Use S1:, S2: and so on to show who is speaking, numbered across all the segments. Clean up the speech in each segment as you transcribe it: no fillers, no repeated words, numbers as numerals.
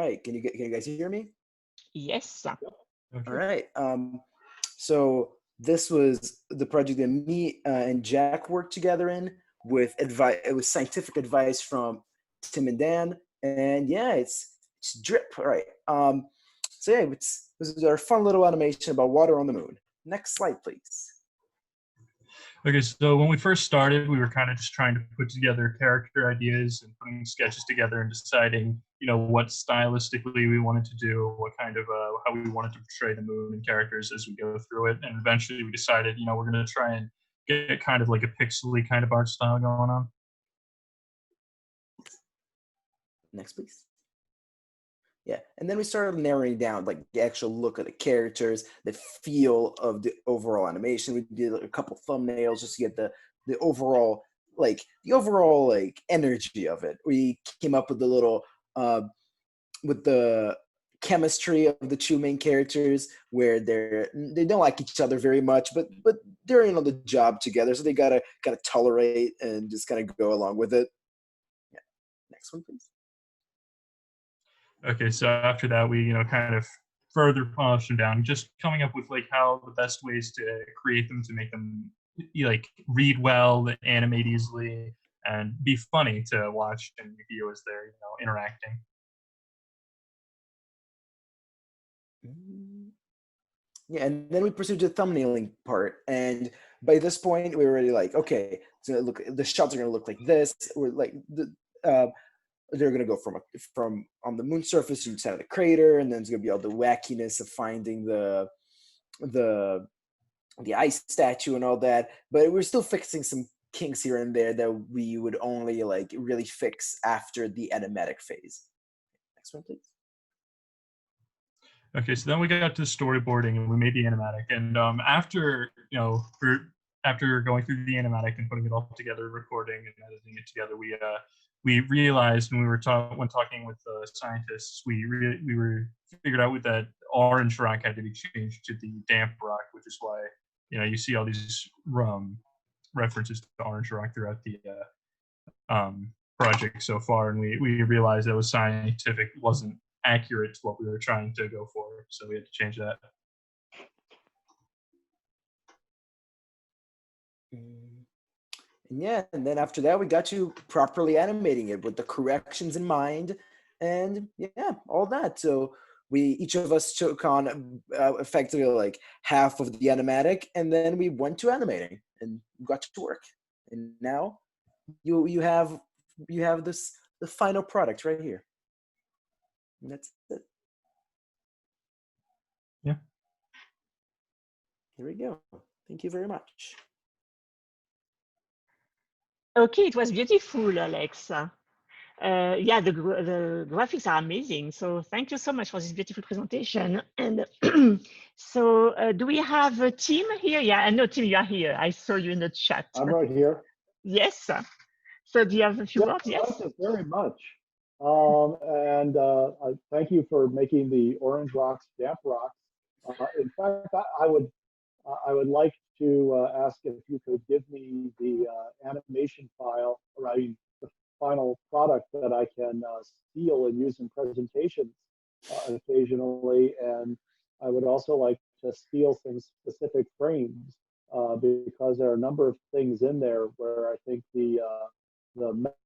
S1: right. Can you guys hear me?
S2: Yes.
S1: All
S3: Okay.
S1: right. So this was the project that me and Jack worked together in with advice. It was scientific advice from Tim and Dan, and yeah, it's drip. All right. So yeah, this is our fun little animation about water on the moon. Next slide, please.
S3: Okay, so when we first started, we were kind of just trying to put together character ideas and putting sketches together and deciding, what stylistically we wanted to do, what kind of how we wanted to portray the moon and characters as we go through it. And eventually we decided, we're going to try and get kind of like a pixely kind of art style going on.
S1: Next, please. Yeah, and then we started narrowing down like the actual look of the characters, the feel of the overall animation. We did a couple thumbnails just to get the overall energy of it. We came up with the little with the chemistry of the two main characters, where they don't like each other very much, but they're on the job together, so they gotta tolerate and just kind of go along with it. Yeah, next one, please.
S3: Okay, so after that, we kind of further polished them down, just coming up with like how the best ways to create them to make them like read well, animate easily, and be funny to watch and view as they're interacting.
S1: Yeah, and then we pursued the thumbnailing part, and by this point we were already like, okay, so look, the shots are gonna look like this. We're like they're gonna go from on the moon surface inside of the crater, and then it's gonna be all the wackiness of finding the ice statue and all that. But we're still fixing some kinks here and there that we would only like really fix after the animatic phase. Next one, please.
S3: Okay, so then we got to the storyboarding and we made the animatic. And after after going through the animatic and putting it all together, recording and editing it together, we realized when we were when talking with the scientists, we figured out that orange rock had to be changed to the damp rock, which is why you see all these references to orange rock throughout the project so far. And we realized that was scientific, wasn't accurate to what we were trying to go for, so we had to change that.
S1: And yeah, and then after that we got to properly animating it with the corrections in mind, and yeah, all that. So each of us took on effectively like half of the animatic, and then we went to animating and got to work. And now you have the final product right here. And that's it.
S3: Yeah.
S1: Here we go. Thank you very much.
S2: Okay, it was beautiful, Alex. Yeah, the graphics are amazing. So thank you so much for this beautiful presentation. And so do we have a Tim here? Yeah, I know, Tim, you are here. I saw you in the chat.
S4: I'm right here.
S2: Yes. So do you have a few words?
S4: I
S2: Yes.
S4: liked it very much. And I thank you for making the orange rocks damp rocks. In fact, I would like to ask if you could give me the animation file, or I mean, the final product that I can steal and use in presentations occasionally. And I would also like to steal some specific frames because there are a number of things in there where I think the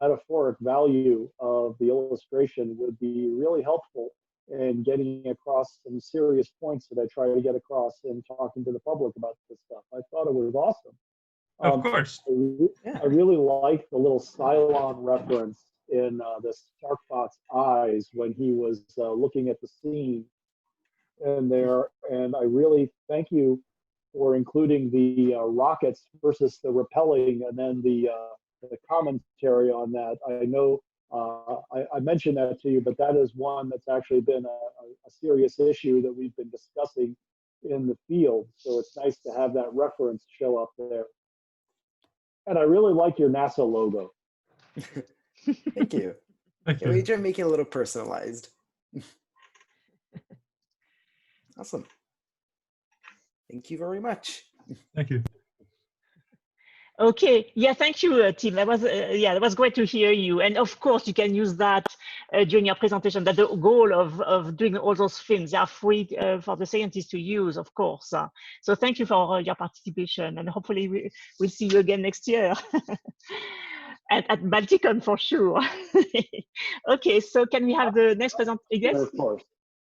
S4: metaphoric value of the illustration would be really helpful in getting across some serious points that I try to get across in talking to the public about this stuff. I thought it was awesome.
S3: Of course.
S4: I really like the little Cylon reference in the Starkbot's eyes when he was looking at the scene in there. And I really thank you for including the rockets versus the repelling, and then the commentary on that. I know I mentioned that to you, but that is one that's actually been a serious issue that we've been discussing in the field. So it's nice to have that reference show up there. And I really like your NASA logo.
S1: Thank you.
S3: Thank
S1: Yeah,
S3: you.
S1: we try to make it a little personalized. Awesome. Thank you very much.
S3: Thank you.
S2: Okay. Yeah. Thank you, Tim. That was yeah. That was great to hear you. And of course, you can use that during your presentation. That the goal of doing all those films, they are free for the scientists to use, of course. So thank you for your participation, and hopefully we'll see you again next year at Balticon for sure. Okay. So can we have the next presentation? Yes.
S4: Of course.